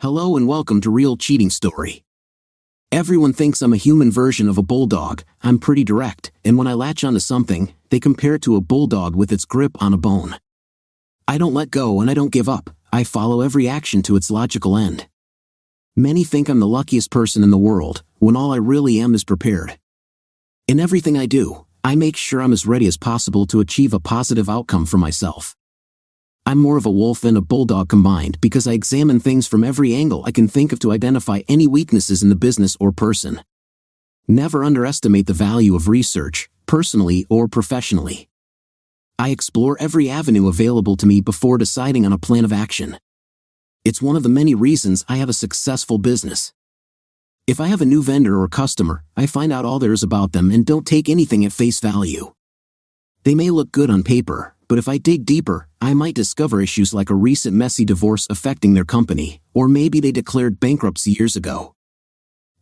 Hello and welcome to Real Cheating Story. Everyone thinks I'm a human version of a bulldog. I'm pretty direct, and when I latch onto something, they compare it to a bulldog with its grip on a bone. I don't let go and I don't give up. I follow every action to its logical end. Many think I'm the luckiest person in the world, when all I really am is prepared. In everything I do, I make sure I'm as ready as possible to achieve a positive outcome for myself. I'm more of a wolf and a bulldog combined because I examine things from every angle I can think of to identify any weaknesses in the business or person. Never underestimate the value of research, personally or professionally. I explore every avenue available to me before deciding on a plan of action. It's one of the many reasons I have a successful business. If I have a new vendor or customer, I find out all there is about them and don't take anything at face value. They may look good on paper, but if I dig deeper, I might discover issues like a recent messy divorce affecting their company, or maybe they declared bankruptcy years ago.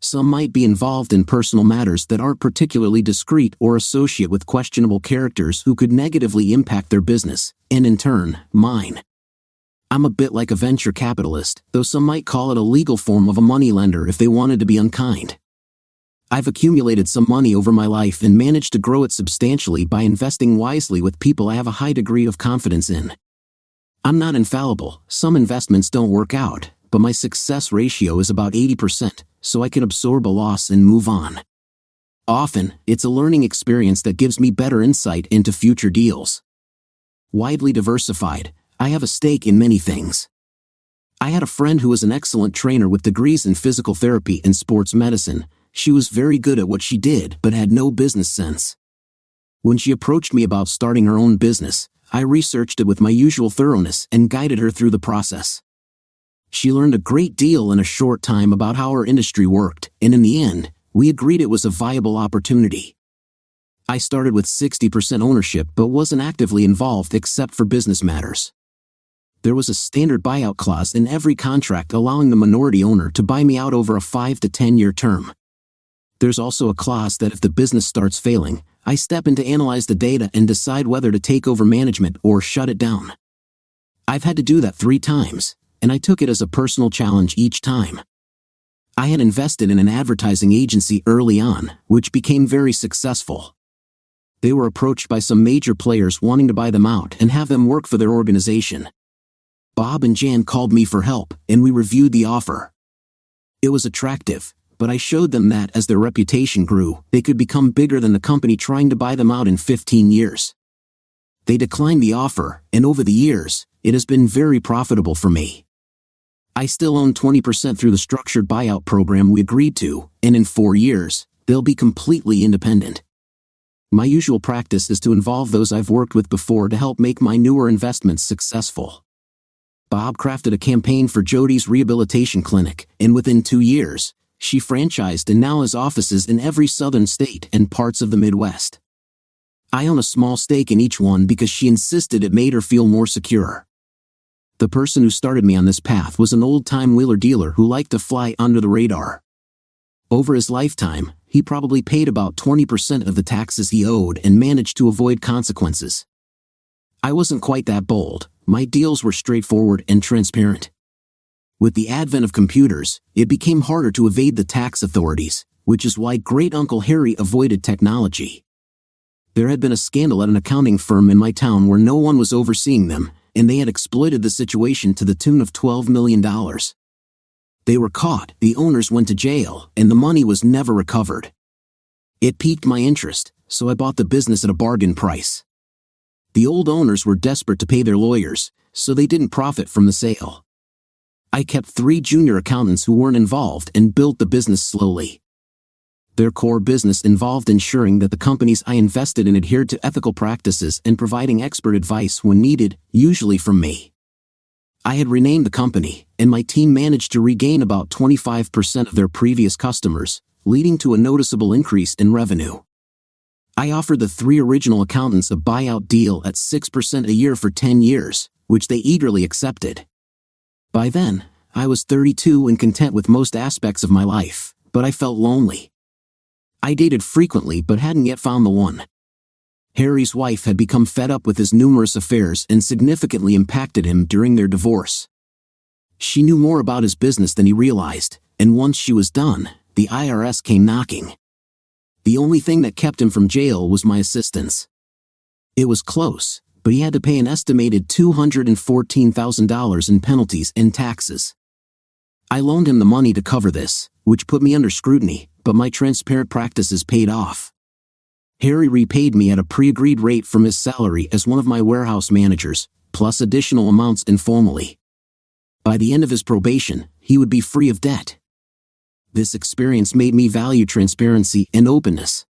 Some might be involved in personal matters that aren't particularly discreet or associate with questionable characters who could negatively impact their business, and in turn, mine. I'm a bit like a venture capitalist, though some might call it a legal form of a moneylender if they wanted to be unkind. I've accumulated some money over my life and managed to grow it substantially by investing wisely with people I have a high degree of confidence in. I'm not infallible. Some investments don't work out, but my success ratio is about 80%, so I can absorb a loss and move on. Often, it's a learning experience that gives me better insight into future deals. Widely diversified, I have a stake in many things. I had a friend who was an excellent trainer with degrees in physical therapy and sports medicine. She was very good at what she did but had no business sense. When she approached me about starting her own business, I researched it with my usual thoroughness and guided her through the process. She learned a great deal in a short time about how our industry worked, and in the end, we agreed it was a viable opportunity. I started with 60% ownership but wasn't actively involved except for business matters. There was a standard buyout clause in every contract allowing the minority owner to buy me out over a 5 to 10-year term. There's also a clause that if the business starts failing, I step in to analyze the data and decide whether to take over management or shut it down. I've had to do that 3 times, and I took it as a personal challenge each time. I had invested in an advertising agency early on, which became very successful. They were approached by some major players wanting to buy them out and have them work for their organization. Bob and Jan called me for help, and we reviewed the offer. It was attractive, but I showed them that as their reputation grew, they could become bigger than the company trying to buy them out in 15 years. They declined the offer, and over the years, it has been very profitable for me. I still own 20% through the structured buyout program we agreed to, and in 4 years, they'll be completely independent. My usual practice is to involve those I've worked with before to help make my newer investments successful. Bob crafted a campaign for Jody's rehabilitation clinic, and within 2 years, she franchised and now has offices in every southern state and parts of the Midwest. I own a small stake in each one because she insisted it made her feel more secure. The person who started me on this path was an old-time wheeler dealer who liked to fly under the radar. Over his lifetime, he probably paid about 20% of the taxes he owed and managed to avoid consequences. I wasn't quite that bold. My deals were straightforward and transparent. With the advent of computers, it became harder to evade the tax authorities, which is why Great Uncle Harry avoided technology. There had been a scandal at an accounting firm in my town where no one was overseeing them, and they had exploited the situation to the tune of $12 million. They were caught, the owners went to jail, and the money was never recovered. It piqued my interest, so I bought the business at a bargain price. The old owners were desperate to pay their lawyers, so they didn't profit from the sale. I kept 3 junior accountants who weren't involved and built the business slowly. Their core business involved ensuring that the companies I invested in adhered to ethical practices and providing expert advice when needed, usually from me. I had renamed the company, and my team managed to regain about 25% of their previous customers, leading to a noticeable increase in revenue. I offered the 3 original accountants a buyout deal at 6% a year for 10 years, which they eagerly accepted. By then, I was 32 and content with most aspects of my life, but I felt lonely. I dated frequently but hadn't yet found the one. Harry's wife had become fed up with his numerous affairs and significantly impacted him during their divorce. She knew more about his business than he realized, and once she was done, the IRS came knocking. The only thing that kept him from jail was my assistance. It was close, but he had to pay an estimated $214,000 in penalties and taxes. I loaned him the money to cover this, which put me under scrutiny, but my transparent practices paid off. Harry repaid me at a pre-agreed rate from his salary as one of my warehouse managers, plus additional amounts informally. By the end of his probation, he would be free of debt. This experience made me value transparency and openness.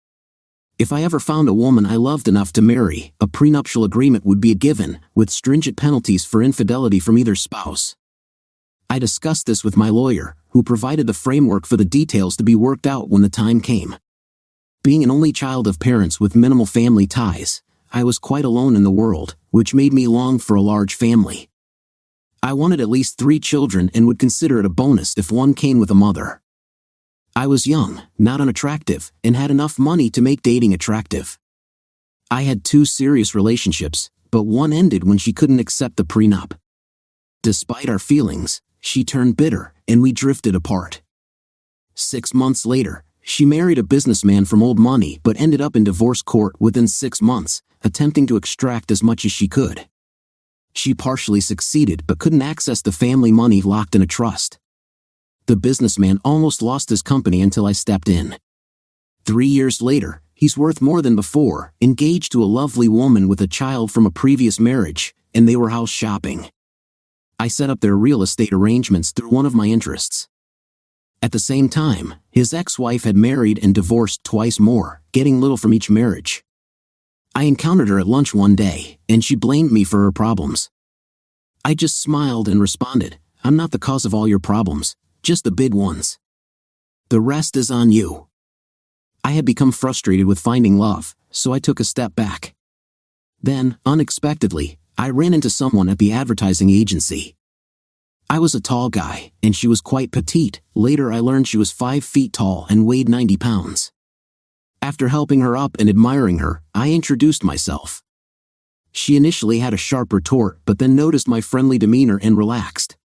If I ever found a woman I loved enough to marry, a prenuptial agreement would be a given, with stringent penalties for infidelity from either spouse. I discussed this with my lawyer, who provided the framework for the details to be worked out when the time came. Being an only child of parents with minimal family ties, I was quite alone in the world, which made me long for a large family. I wanted at least 3 children and would consider it a bonus if one came with a mother. I was young, not unattractive, and had enough money to make dating attractive. I had 2 serious relationships, but one ended when she couldn't accept the prenup. Despite our feelings, she turned bitter, and we drifted apart. 6 months later, she married a businessman from old money but ended up in divorce court within 6 months, attempting to extract as much as she could. She partially succeeded but couldn't access the family money locked in a trust. The businessman almost lost his company until I stepped in. 3 years later, he's worth more than before, engaged to a lovely woman with a child from a previous marriage, and they were house shopping. I set up their real estate arrangements through one of my interests. At the same time, his ex-wife had married and divorced twice more, getting little from each marriage. I encountered her at lunch one day, and she blamed me for her problems. I just smiled and responded, "I'm not the cause of all your problems, just the big ones. The rest is on you." I had become frustrated with finding love, so I took a step back. Then, unexpectedly, I ran into someone at the advertising agency. I was a tall guy, and she was quite petite. Later I learned she was 5 feet tall and weighed 90 pounds. After helping her up and admiring her, I introduced myself. She initially had a sharp retort but then noticed my friendly demeanor and relaxed.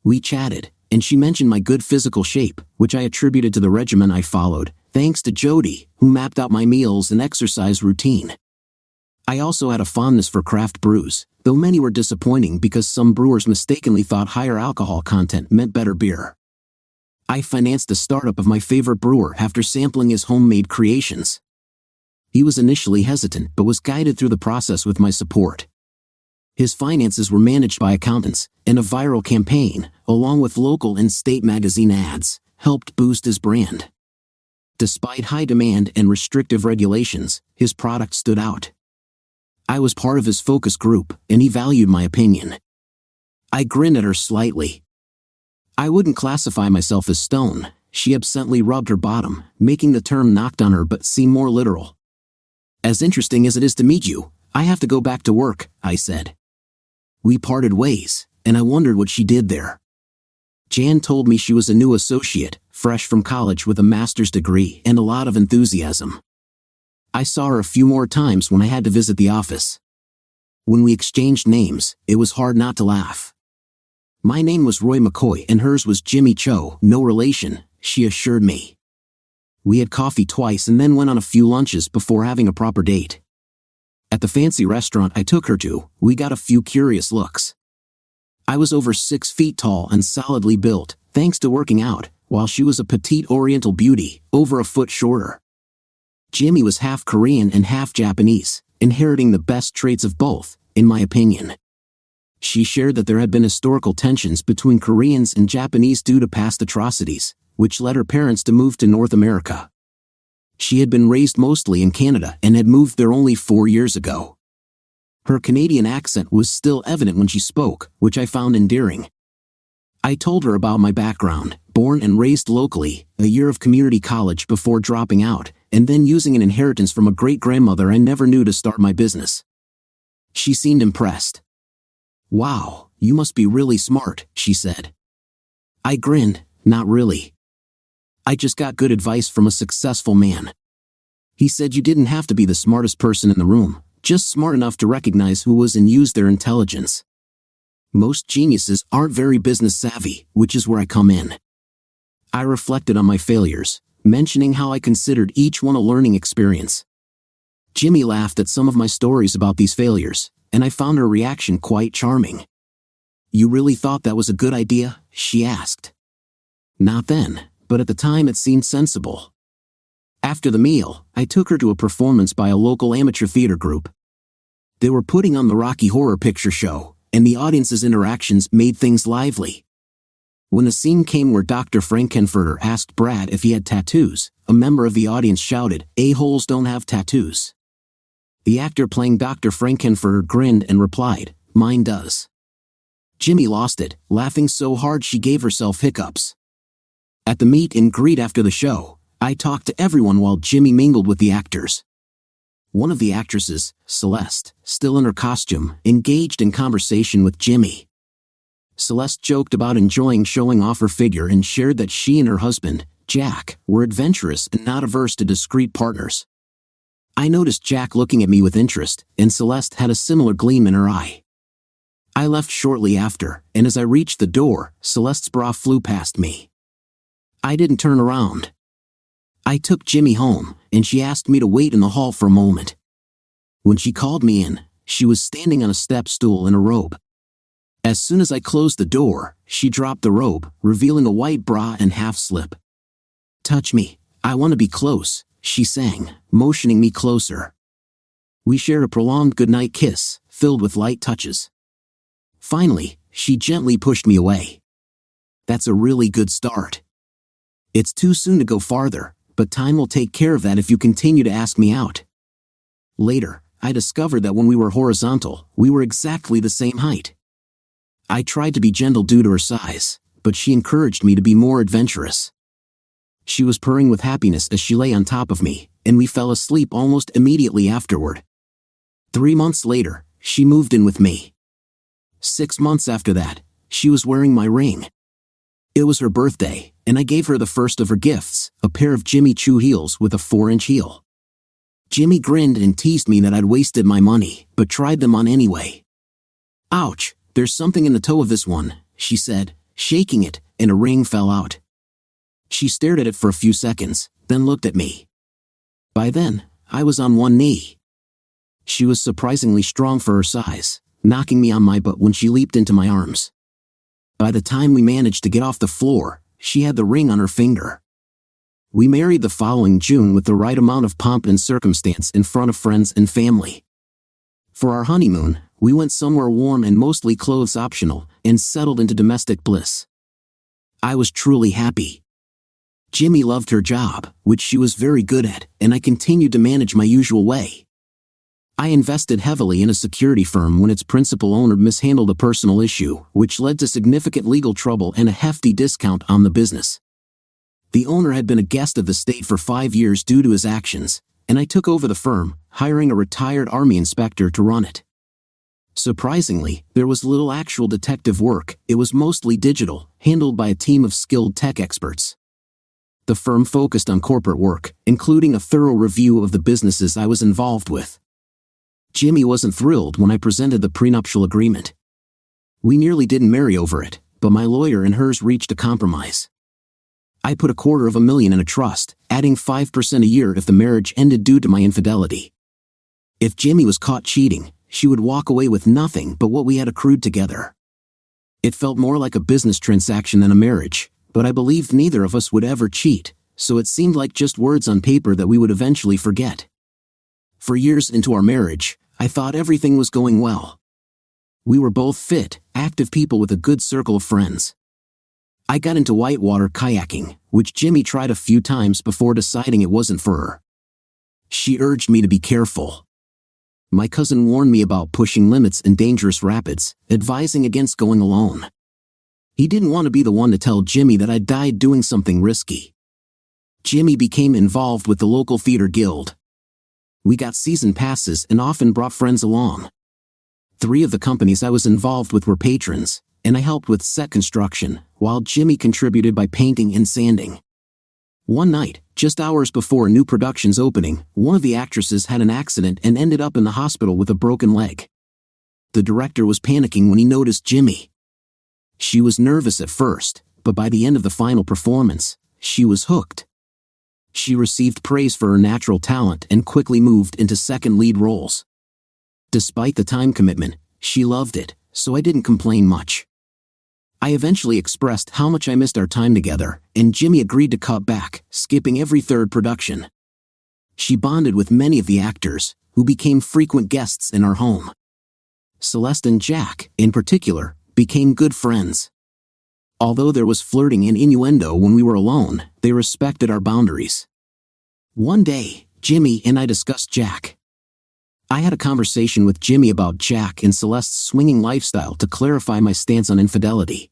We chatted, and she mentioned my good physical shape, which I attributed to the regimen I followed, thanks to Jody, who mapped out my meals and exercise routine. I also had a fondness for craft brews, though many were disappointing because some brewers mistakenly thought higher alcohol content meant better beer. I financed the startup of my favorite brewer after sampling his homemade creations. He was initially hesitant but was guided through the process with my support. His finances were managed by accountants, and a viral campaign, along with local and state magazine ads, helped boost his brand. Despite high demand and restrictive regulations, his product stood out. I was part of his focus group, and he valued my opinion. I grinned at her slightly. I wouldn't classify myself as stone. She absently rubbed her bottom, making the term knocked on her but seem more literal. "As interesting as it is to meet you, I have to go back to work," I said. We parted ways, and I wondered what she did there. Jan told me she was a new associate, fresh from college with a master's degree and a lot of enthusiasm. I saw her a few more times when I had to visit the office. When we exchanged names, it was hard not to laugh. My name was Roy McCoy and hers was Jimmy Cho, no relation, she assured me. We had coffee twice and then went on a few lunches before having a proper date. At the fancy restaurant I took her to, we got a few curious looks. I was over 6 feet tall and solidly built, thanks to working out, while she was a petite Oriental beauty, over a foot shorter. Jimmy was half Korean and half Japanese, inheriting the best traits of both, in my opinion. She shared that there had been historical tensions between Koreans and Japanese due to past atrocities, which led her parents to move to North America. She had been raised mostly in Canada and had moved there only 4 years ago. Her Canadian accent was still evident when she spoke, which I found endearing. I told her about my background, born and raised locally, a year of community college before dropping out, and then using an inheritance from a great-grandmother I never knew to start my business. She seemed impressed. "Wow, you must be really smart," she said. I grinned, "Not really. I just got good advice from a successful man. He said you didn't have to be the smartest person in the room, just smart enough to recognize who was and use their intelligence." Most geniuses aren't very business savvy, which is where I come in. I reflected on my failures, mentioning how I considered each one a learning experience. Jimmy laughed at some of my stories about these failures, and I found her reaction quite charming. "You really thought that was a good idea?" she asked. "Not then, but at the time it seemed sensible." After the meal, I took her to a performance by a local amateur theater group. They were putting on the Rocky Horror Picture Show, and the audience's interactions made things lively. When the scene came where Dr. Frankenfurter asked Brad if he had tattoos, a member of the audience shouted, "A-holes don't have tattoos." The actor playing Dr. Frankenfurter grinned and replied, "Mine does." Jimmy lost it, laughing so hard she gave herself hiccups. At the meet and greet after the show, I talked to everyone while Jimmy mingled with the actors. One of the actresses, Celeste, still in her costume, engaged in conversation with Jimmy. Celeste joked about enjoying showing off her figure and shared that she and her husband, Jack, were adventurous and not averse to discreet partners. I noticed Jack looking at me with interest, and Celeste had a similar gleam in her eye. I left shortly after, and as I reached the door, Celeste's bra flew past me. I didn't turn around. I took Jimmy home, and she asked me to wait in the hall for a moment. When she called me in, she was standing on a step stool in a robe. As soon as I closed the door, she dropped the robe, revealing a white bra and half-slip. "Touch me, I want to be close," she sang, motioning me closer. We shared a prolonged goodnight kiss, filled with light touches. Finally, she gently pushed me away. "That's a really good start. It's too soon to go farther, but time will take care of that if you continue to ask me out." Later, I discovered that when we were horizontal, we were exactly the same height. I tried to be gentle due to her size, but she encouraged me to be more adventurous. She was purring with happiness as she lay on top of me, and we fell asleep almost immediately afterward. 3 months later, she moved in with me. 6 months after that, she was wearing my ring. It was her birthday, and I gave her the first of her gifts, a pair of Jimmy Choo heels with a 4-inch heel. Jimmy grinned and teased me that I'd wasted my money, but tried them on anyway. "Ouch, there's something in the toe of this one," she said, shaking it, and a ring fell out. She stared at it for a few seconds, then looked at me. By then, I was on one knee. She was surprisingly strong for her size, knocking me on my butt when she leaped into my arms. By the time we managed to get off the floor, she had the ring on her finger. We married the following June with the right amount of pomp and circumstance in front of friends and family. For our honeymoon, we went somewhere warm and mostly clothes optional, and settled into domestic bliss. I was truly happy. Jimmy loved her job, which she was very good at, and I continued to manage my usual way. I invested heavily in a security firm when its principal owner mishandled a personal issue, which led to significant legal trouble and a hefty discount on the business. The owner had been a guest of the state for 5 years due to his actions, and I took over the firm, hiring a retired Army inspector to run it. Surprisingly, there was little actual detective work. It was mostly digital, handled by a team of skilled tech experts. The firm focused on corporate work, including a thorough review of the businesses I was involved with. Jimmy wasn't thrilled when I presented the prenuptial agreement. We nearly didn't marry over it, but my lawyer and hers reached a compromise. I put $250,000 in a trust, adding 5% a year if the marriage ended due to my infidelity. If Jimmy was caught cheating, she would walk away with nothing but what we had accrued together. It felt more like a business transaction than a marriage, but I believed neither of us would ever cheat, so it seemed like just words on paper that we would eventually forget. For years into our marriage, I thought everything was going well. We were both fit, active people with a good circle of friends. I got into whitewater kayaking, which Jimmy tried a few times before deciding it wasn't for her. She urged me to be careful. My cousin warned me about pushing limits in dangerous rapids, advising against going alone. He didn't want to be the one to tell Jimmy that I died doing something risky. Jimmy became involved with the local theater guild. We got season passes and often brought friends along. 3 of the companies I was involved with were patrons, and I helped with set construction, while Jimmy contributed by painting and sanding. One night, just hours before a new production's opening, one of the actresses had an accident and ended up in the hospital with a broken leg. The director was panicking when he noticed Jimmy. She was nervous at first, but by the end of the final performance, she was hooked. She received praise for her natural talent and quickly moved into second lead roles. Despite the time commitment, she loved it, so I didn't complain much. I eventually expressed how much I missed our time together, and Jimmy agreed to cut back, skipping every third production. She bonded with many of the actors, who became frequent guests in our home. Celeste and Jack, in particular, became good friends. Although there was flirting and innuendo when we were alone, they respected our boundaries. One day, Jimmy and I discussed Jack. I had a conversation with Jimmy about Jack and Celeste's swinging lifestyle to clarify my stance on infidelity.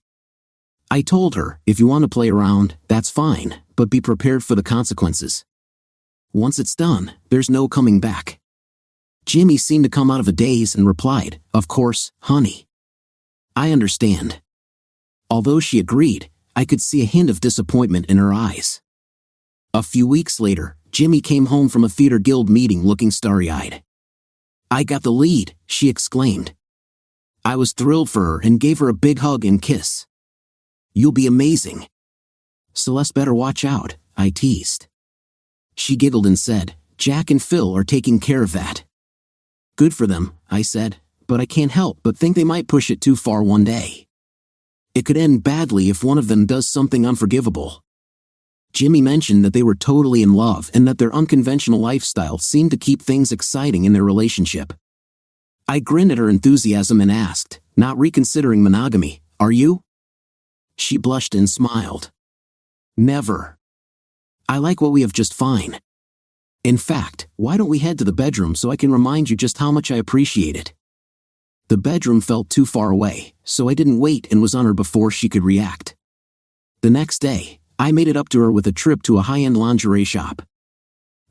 I told her, if you want to play around, that's fine, but be prepared for the consequences. Once it's done, there's no coming back. Jimmy seemed to come out of a daze and replied, "Of course, honey. I understand." Although she agreed, I could see a hint of disappointment in her eyes. A few weeks later, Jimmy came home from a theater guild meeting looking starry-eyed. "I got the lead," she exclaimed. I was thrilled for her and gave her a big hug and kiss. "You'll be amazing." "Celeste better watch out," I teased. She giggled and said, "Jack and Phil are taking care of that." "Good for them," I said, "but I can't help but think they might push it too far one day. It could end badly if one of them does something unforgivable." Jimmy mentioned that they were totally in love and that their unconventional lifestyle seemed to keep things exciting in their relationship. I grinned at her enthusiasm and asked, "Not reconsidering monogamy, are you?" She blushed and smiled. "Never. I like what we have just fine. In fact, why don't we head to the bedroom so I can remind you just how much I appreciate it?" The bedroom felt too far away, so I didn't wait and was on her before she could react. The next day, I made it up to her with a trip to a high-end lingerie shop.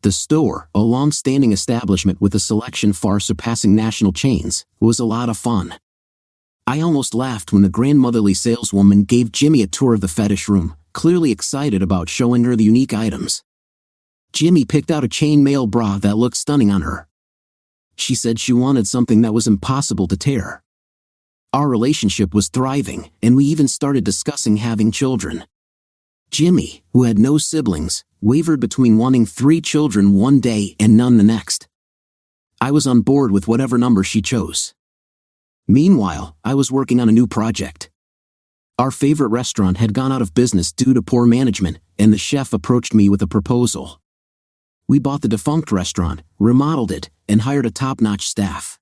The store, a long-standing establishment with a selection far surpassing national chains, was a lot of fun. I almost laughed when the grandmotherly saleswoman gave Jimmy a tour of the fetish room, clearly excited about showing her the unique items. Jimmy picked out a chainmail bra that looked stunning on her. She said she wanted something that was impossible to tear. Our relationship was thriving, and we even started discussing having children. Jimmy, who had no siblings, wavered between wanting 3 children one day and none the next. I was on board with whatever number she chose. Meanwhile, I was working on a new project. Our favorite restaurant had gone out of business due to poor management, and the chef approached me with a proposal. We bought the defunct restaurant, remodeled it, and hired a top-notch staff.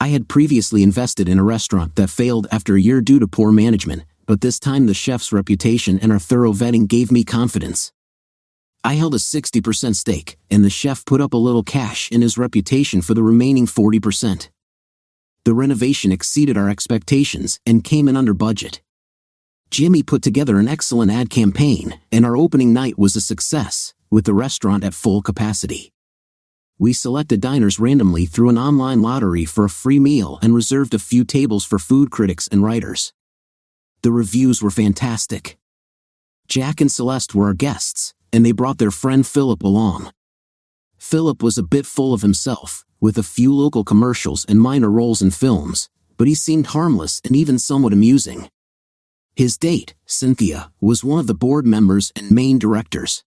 I had previously invested in a restaurant that failed after a year due to poor management, but this time the chef's reputation and our thorough vetting gave me confidence. I held a 60% stake, and the chef put up a little cash in his reputation for the remaining 40%. The renovation exceeded our expectations and came in under budget. Jimmy put together an excellent ad campaign, and our opening night was a success, with the restaurant at full capacity. We selected diners randomly through an online lottery for a free meal and reserved a few tables for food critics and writers. The reviews were fantastic. Jack and Celeste were our guests, and they brought their friend Philip along. Philip was a bit full of himself, with a few local commercials and minor roles in films, but he seemed harmless and even somewhat amusing. His date, Cynthia, was one of the board members and main directors.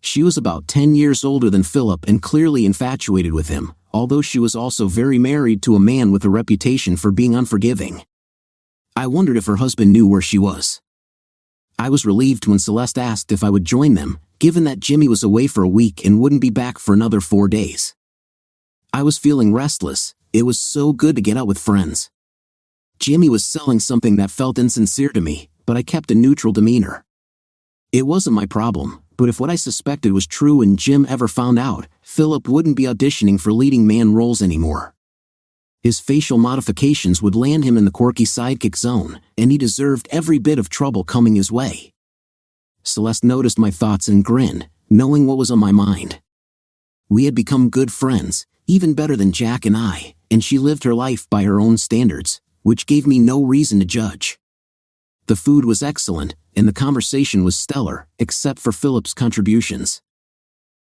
She was about 10 years older than Philip and clearly infatuated with him, although she was also very married to a man with a reputation for being unforgiving. I wondered if her husband knew where she was. I was relieved when Celeste asked if I would join them, given that Jimmy was away for a week and wouldn't be back for another 4 days. I was feeling restless. It was so good to get out with friends. Jimmy was selling something that felt insincere to me, but I kept a neutral demeanor. It wasn't my problem, but if what I suspected was true and Jim ever found out, Philip wouldn't be auditioning for leading man roles anymore. His facial modifications would land him in the quirky sidekick zone, and he deserved every bit of trouble coming his way. Celeste noticed my thoughts and grinned, knowing what was on my mind. We had become good friends, even better than Jack and I, and she lived her life by her own standards, which gave me no reason to judge. The food was excellent, and the conversation was stellar, except for Philip's contributions.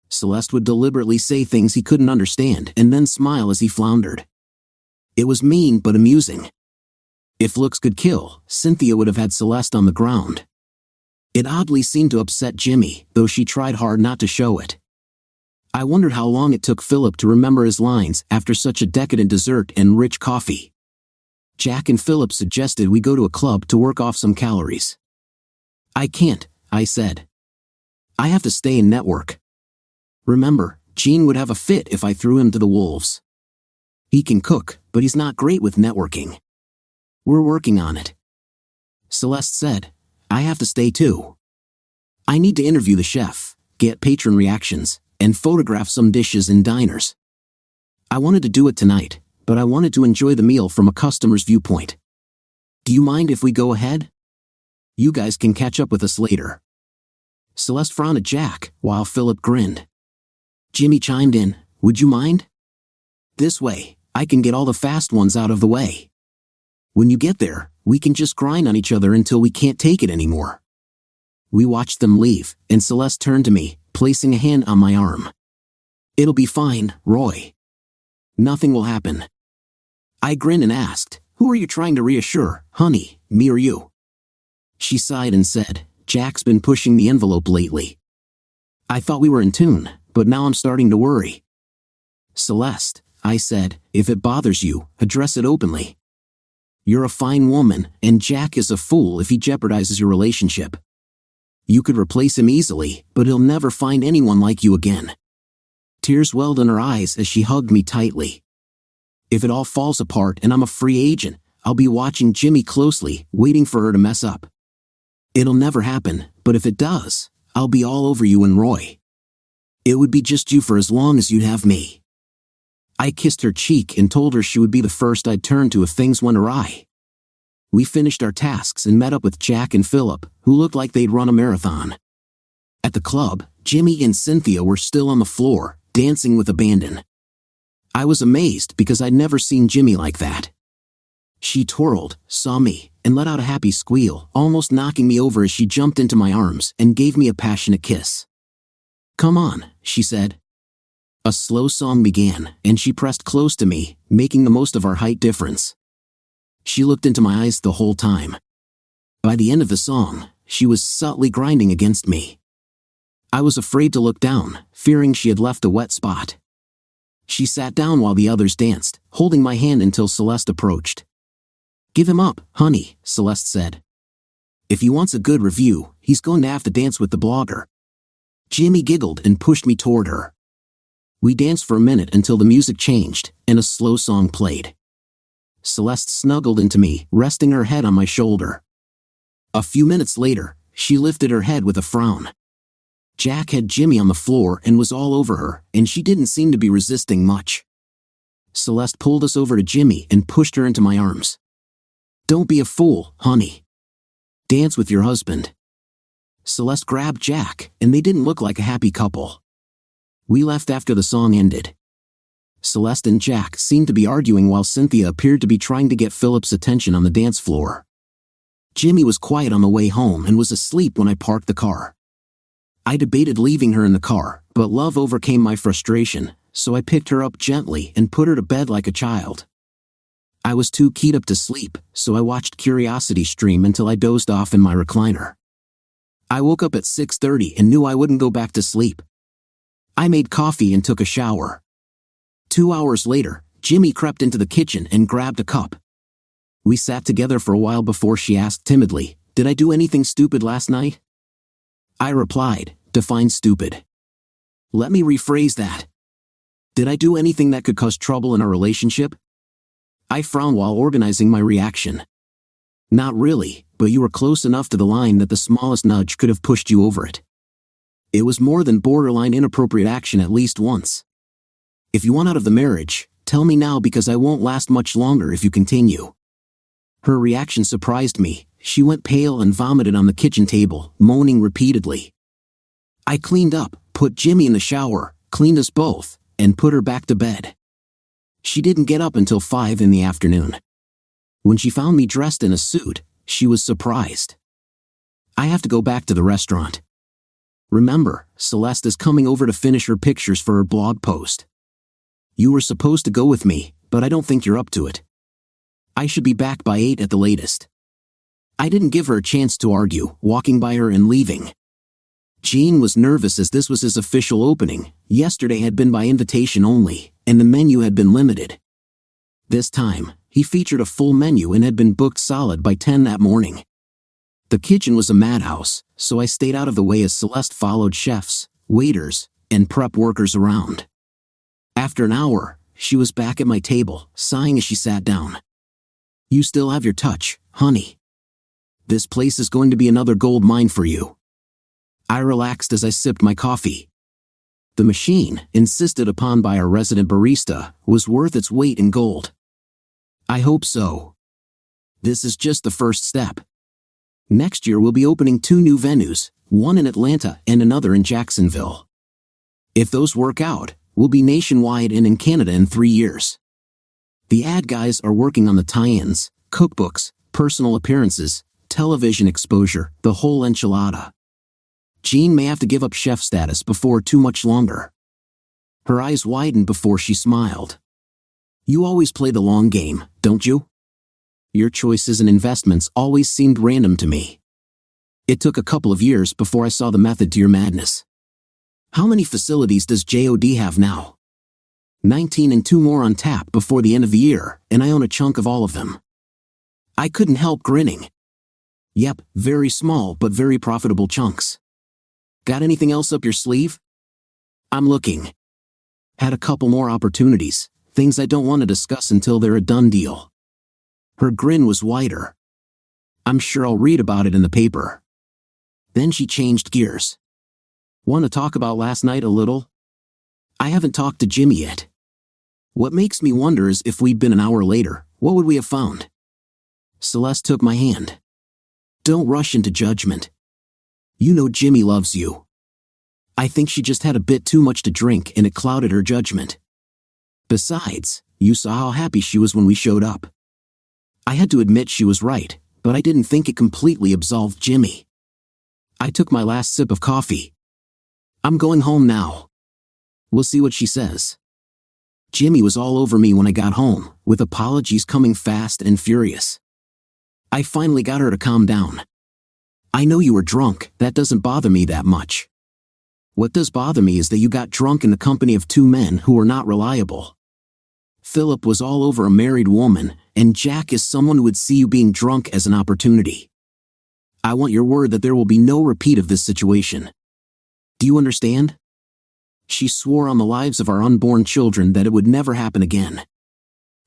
Celeste would deliberately say things he couldn't understand and then smile as he floundered. It was mean but amusing. If looks could kill, Cynthia would have had Celeste on the ground. It oddly seemed to upset Jimmy, though she tried hard not to show it. I wondered how long it took Philip to remember his lines after such a decadent dessert and rich coffee. Jack and Philip suggested we go to a club to work off some calories. I can't, I said. I have to stay and network. Remember, Gene would have a fit if I threw him to the wolves. He can cook, but he's not great with networking. We're working on it. Celeste said, I have to stay too. I need to interview the chef, get patron reactions, and photograph some dishes in diners. I wanted to do it tonight, but I wanted to enjoy the meal from a customer's viewpoint. Do you mind if we go ahead? You guys can catch up with us later. Celeste frowned at Jack, while Philip grinned. Jimmy chimed in, would you mind? This way, I can get all the fast ones out of the way. When you get there, we can just grind on each other until we can't take it anymore. We watched them leave, and Celeste turned to me, placing a hand on my arm. It'll be fine, Roy. Nothing will happen. I grinned and asked, who are you trying to reassure, honey, me or you? She sighed and said, Jack's been pushing the envelope lately. I thought we were in tune, but now I'm starting to worry. Celeste, I said, if it bothers you, address it openly. You're a fine woman, and Jack is a fool if he jeopardizes your relationship. You could replace him easily, but he'll never find anyone like you again. Tears welled in her eyes as she hugged me tightly. If it all falls apart and I'm a free agent, I'll be watching Jimmy closely, waiting for her to mess up. It'll never happen, but if it does, I'll be all over you and Roy. It would be just you for as long as you'd have me. I kissed her cheek and told her she would be the first I'd turn to if things went awry. We finished our tasks and met up with Jack and Philip, who looked like they'd run a marathon. At the club, Jimmy and Cynthia were still on the floor, dancing with abandon. I was amazed because I'd never seen Jimmy like that. She twirled, saw me, and let out a happy squeal, almost knocking me over as she jumped into my arms and gave me a passionate kiss. Come on, she said. A slow song began, and she pressed close to me, making the most of our height difference. She looked into my eyes the whole time. By the end of the song, she was subtly grinding against me. I was afraid to look down, fearing she had left a wet spot. She sat down while the others danced, holding my hand until Celeste approached. Give him up, honey, Celeste said. If he wants a good review, he's going to have to dance with the blogger. Jimmy giggled and pushed me toward her. We danced for a minute until the music changed, and a slow song played. Celeste snuggled into me, resting her head on my shoulder. A few minutes later, she lifted her head with a frown. Jack had Jimmy on the floor and was all over her, and she didn't seem to be resisting much. Celeste pulled us over to Jimmy and pushed her into my arms. Don't be a fool, honey. Dance with your husband. Celeste grabbed Jack, and they didn't look like a happy couple. We left after the song ended. Celeste and Jack seemed to be arguing while Cynthia appeared to be trying to get Philip's attention on the dance floor. Jimmy was quiet on the way home and was asleep when I parked the car. I debated leaving her in the car, but love overcame my frustration, so I picked her up gently and put her to bed like a child. I was too keyed up to sleep, so I watched Curiosity Stream until I dozed off in my recliner. I woke up at 6:30 and knew I wouldn't go back to sleep. I made coffee and took a shower. 2 hours later, Jimmy crept into the kitchen and grabbed a cup. We sat together for a while before she asked timidly, "Did I do anything stupid last night?" I replied, "Define stupid." Let me rephrase that. Did I do anything that could cause trouble in our relationship? I frowned while organizing my reaction. Not really, but you were close enough to the line that the smallest nudge could have pushed you over it. It was more than borderline inappropriate action at least once. If you want out of the marriage, tell me now because I won't last much longer if you continue. Her reaction surprised me. She went pale and vomited on the kitchen table, moaning repeatedly. I cleaned up, put Jimmy in the shower, cleaned us both, and put her back to bed. She didn't get up until 5 in the afternoon. When she found me dressed in a suit, she was surprised. I have to go back to the restaurant. Remember, Celeste is coming over to finish her pictures for her blog post. You were supposed to go with me, but I don't think you're up to it. I should be back by 8 at the latest. I didn't give her a chance to argue, walking by her and leaving. Gene was nervous as this was his official opening. Yesterday had been by invitation only, and the menu had been limited. This time, he featured a full menu and had been booked solid by 10 that morning. The kitchen was a madhouse, so I stayed out of the way as Celeste followed chefs, waiters, and prep workers around. After an hour, she was back at my table, sighing as she sat down. "You still have your touch, honey. This place is going to be another gold mine for you." I relaxed as I sipped my coffee. The machine, insisted upon by our resident barista, was worth its weight in gold. I hope so. This is just the first step. Next year we'll be opening 2 new venues, one in Atlanta and another in Jacksonville. If those work out, we'll be nationwide and in Canada in 3 years. The ad guys are working on the tie-ins, cookbooks, personal appearances, television exposure, the whole enchilada. Jean may have to give up chef status before too much longer. Her eyes widened before she smiled. "You always play the long game, don't you? Your choices and investments always seemed random to me. It took a couple of years before I saw the method to your madness. How many facilities does JOD have now?" 19 and 2 more on tap before the end of the year, and I own a chunk of all of them. I couldn't help grinning. Yep, very small but very profitable chunks. Got anything else up your sleeve? I'm looking. Had a couple more opportunities, things I don't want to discuss until they're a done deal. Her grin was wider. I'm sure I'll read about it in the paper. Then she changed gears. Want to talk about last night a little? I haven't talked to Jimmy yet. What makes me wonder is if we'd been an hour later, what would we have found? Celeste took my hand. Don't rush into judgment. You know Jimmy loves you. I think she just had a bit too much to drink and it clouded her judgment. Besides, you saw how happy she was when we showed up. I had to admit she was right, but I didn't think it completely absolved Jimmy. I took my last sip of coffee. I'm going home now. We'll see what she says. Jimmy was all over me when I got home, with apologies coming fast and furious. I finally got her to calm down. I know you were drunk, that doesn't bother me that much. What does bother me is that you got drunk in the company of 2 men who were not reliable. Philip was all over a married woman, and Jack is someone who would see you being drunk as an opportunity. I want your word that there will be no repeat of this situation. Do you understand? She swore on the lives of our unborn children that it would never happen again.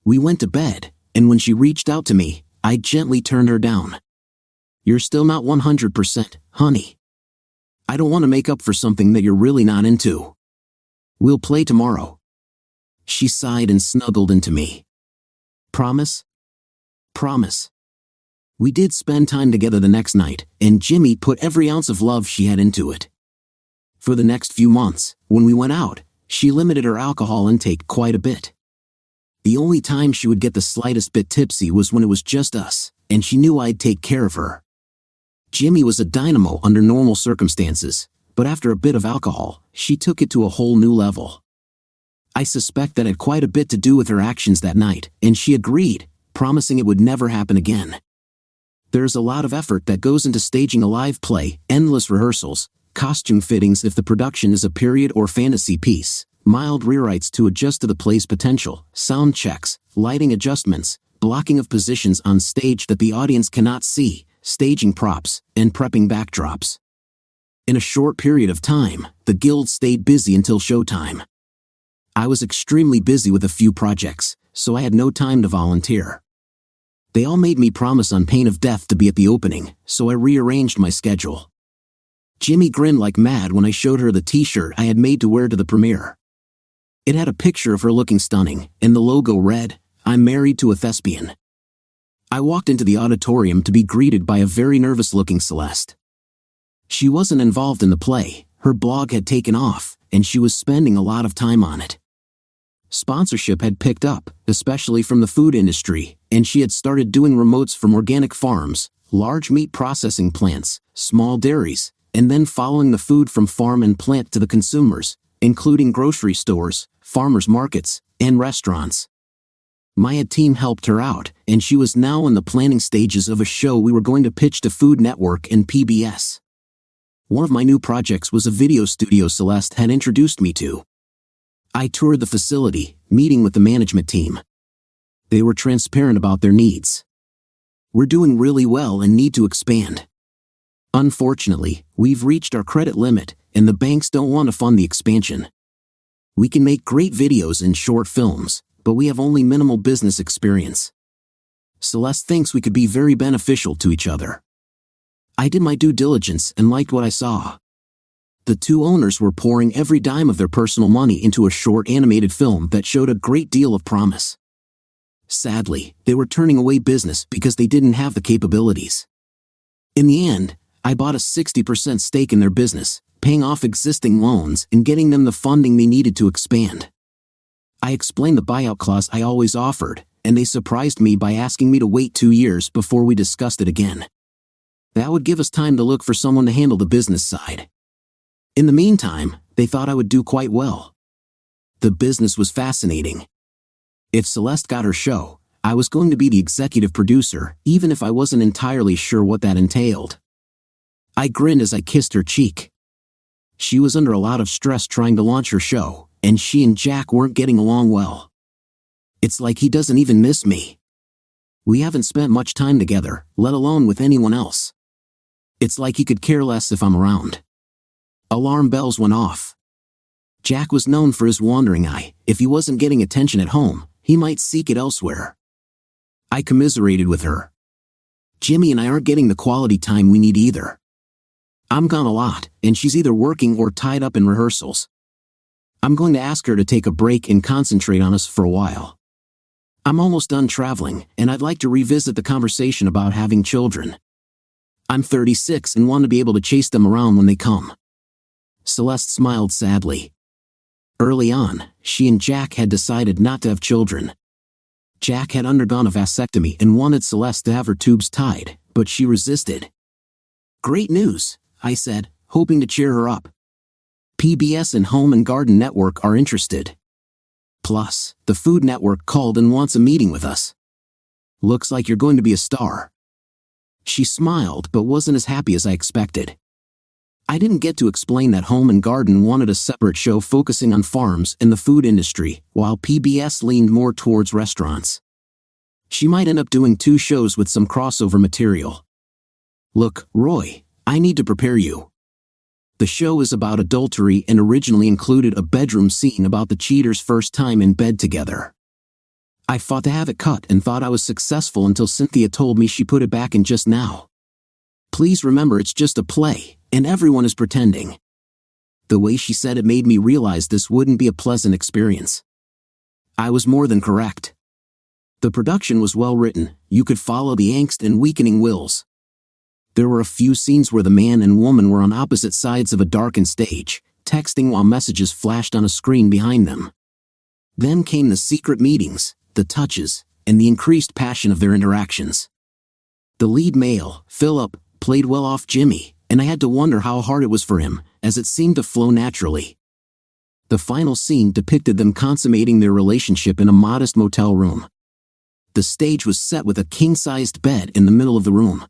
We went to bed, and when she reached out to me, I gently turned her down. You're still not 100%, honey. I don't want to make up for something that you're really not into. We'll play tomorrow. She sighed and snuggled into me. Promise? Promise. We did spend time together the next night, and Jimmy put every ounce of love she had into it. For the next few months, when we went out, she limited her alcohol intake quite a bit. The only time she would get the slightest bit tipsy was when it was just us, and she knew I'd take care of her. Jimmy was a dynamo under normal circumstances, but after a bit of alcohol, she took it to a whole new level. I suspect that had quite a bit to do with her actions that night, and she agreed, promising it would never happen again. There's a lot of effort that goes into staging a live play, endless rehearsals, costume fittings if the production is a period or fantasy piece, mild rewrites to adjust to the play's potential, sound checks, lighting adjustments, blocking of positions on stage that the audience cannot see, staging props, and prepping backdrops. In a short period of time, the guild stayed busy until showtime. I was extremely busy with a few projects, so I had no time to volunteer. They all made me promise on pain of death to be at the opening, so I rearranged my schedule. Jimmy grinned like mad when I showed her the t-shirt I had made to wear to the premiere. It had a picture of her looking stunning, and the logo read, "I'm married to a thespian." I walked into the auditorium to be greeted by a very nervous-looking Celeste. She wasn't involved in the play, her blog had taken off, and she was spending a lot of time on it. Sponsorship had picked up, especially from the food industry, and she had started doing remotes from organic farms, large meat processing plants, small dairies, and then following the food from farm and plant to the consumers, including grocery stores, farmers markets, and restaurants. My team helped her out, and she was now in the planning stages of a show we were going to pitch to Food Network and PBS. One of my new projects was a video studio Celeste had introduced me to. I toured the facility, meeting with the management team. They were transparent about their needs. We're doing really well and need to expand. Unfortunately, we've reached our credit limit, and the banks don't want to fund the expansion. We can make great videos and short films, but we have only minimal business experience. Celeste thinks we could be very beneficial to each other. I did my due diligence and liked what I saw. The two owners were pouring every dime of their personal money into a short animated film that showed a great deal of promise. Sadly, they were turning away business because they didn't have the capabilities. In the end, I bought a 60% stake in their business, paying off existing loans and getting them the funding they needed to expand. I explained the buyout clause I always offered, and they surprised me by asking me to wait 2 years before we discussed it again. That would give us time to look for someone to handle the business side. In the meantime, they thought I would do quite well. The business was fascinating. If Celeste got her show, I was going to be the executive producer, even if I wasn't entirely sure what that entailed. I grinned as I kissed her cheek. She was under a lot of stress trying to launch her show, and she and Jack weren't getting along well. It's like he doesn't even miss me. We haven't spent much time together, let alone with anyone else. It's like he could care less if I'm around. Alarm bells went off. Jack was known for his wandering eye. If he wasn't getting attention at home, he might seek it elsewhere. I commiserated with her. Jimmy and I aren't getting the quality time we need either. I'm gone a lot, and she's either working or tied up in rehearsals. I'm going to ask her to take a break and concentrate on us for a while. I'm almost done traveling, and I'd like to revisit the conversation about having children. I'm 36 and want to be able to chase them around when they come. Celeste smiled sadly. Early on, she and Jack had decided not to have children. Jack had undergone a vasectomy and wanted Celeste to have her tubes tied, but she resisted. Great news, I said, hoping to cheer her up. PBS and Home and Garden Network are interested. Plus, the Food Network called and wants a meeting with us. Looks like you're going to be a star. She smiled but wasn't as happy as I expected. I didn't get to explain that Home and Garden wanted a separate show focusing on farms and the food industry, while PBS leaned more towards restaurants. She might end up doing 2 shows with some crossover material. Look, Roy, I need to prepare you. The show is about adultery and originally included a bedroom scene about the cheaters' first time in bed together. I fought to have it cut and thought I was successful until Cynthia told me she put it back in just now. Please remember it's just a play, and everyone is pretending. The way she said it made me realize this wouldn't be a pleasant experience. I was more than correct. The production was well written, you could follow the angst and weakening wills. There were a few scenes where the man and woman were on opposite sides of a darkened stage, texting while messages flashed on a screen behind them. Then came the secret meetings, the touches, and the increased passion of their interactions. The lead male, Philip, played well off Jimmy, and I had to wonder how hard it was for him, as it seemed to flow naturally. The final scene depicted them consummating their relationship in a modest motel room. The stage was set with a king-sized bed in the middle of the room.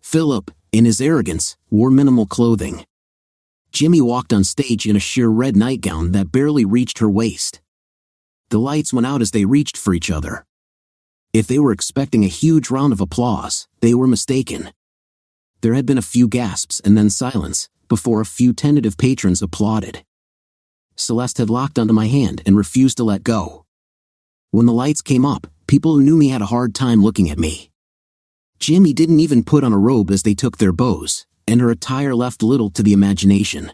Philip, in his arrogance, wore minimal clothing. Jimmy walked on stage in a sheer red nightgown that barely reached her waist. The lights went out as they reached for each other. If they were expecting a huge round of applause, they were mistaken. There had been a few gasps and then silence, before a few tentative patrons applauded. Celeste had locked onto my hand and refused to let go. When the lights came up, people who knew me had a hard time looking at me. Jimmy didn't even put on a robe as they took their bows, and her attire left little to the imagination.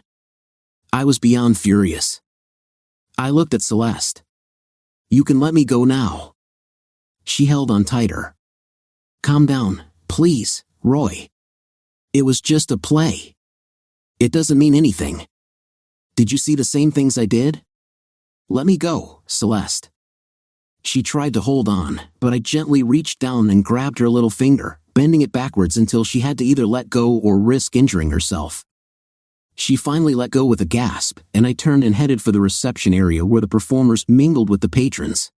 I was beyond furious. I looked at Celeste. You can let me go now. She held on tighter. Calm down, please, Roy. It was just a play. It doesn't mean anything. Did you see the same things I did? Let me go, Celeste. She tried to hold on, but I gently reached down and grabbed her little finger, bending it backwards until she had to either let go or risk injuring herself. She finally let go with a gasp, and I turned and headed for the reception area where the performers mingled with the patrons.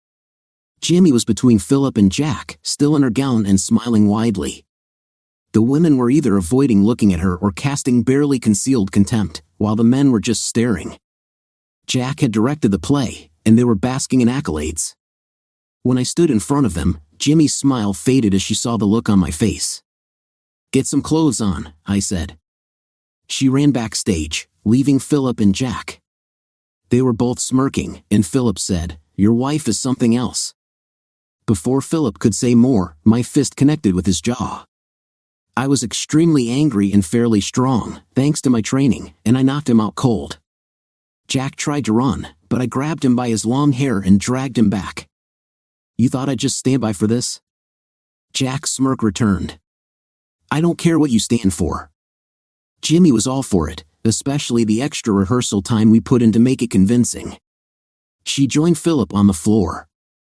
Jimmy was between Philip and Jack, still in her gown and smiling widely. The women were either avoiding looking at her or casting barely concealed contempt, while the men were just staring. Jack had directed the play, and they were basking in accolades. When I stood in front of them, Jimmy's smile faded as she saw the look on my face. "Get some clothes on," I said. She ran backstage, leaving Philip and Jack. They were both smirking, and Philip said, "Your wife is something else." Before Philip could say more, my fist connected with his jaw. I was extremely angry and fairly strong, thanks to my training, and I knocked him out cold. Jack tried to run, but I grabbed him by his long hair and dragged him back. "You thought I'd just stand by for this?" Jack's smirk returned. "I don't care what you stand for." Jimmy was all for it, especially the extra rehearsal time we put in to make it convincing. She joined Philip on the floor.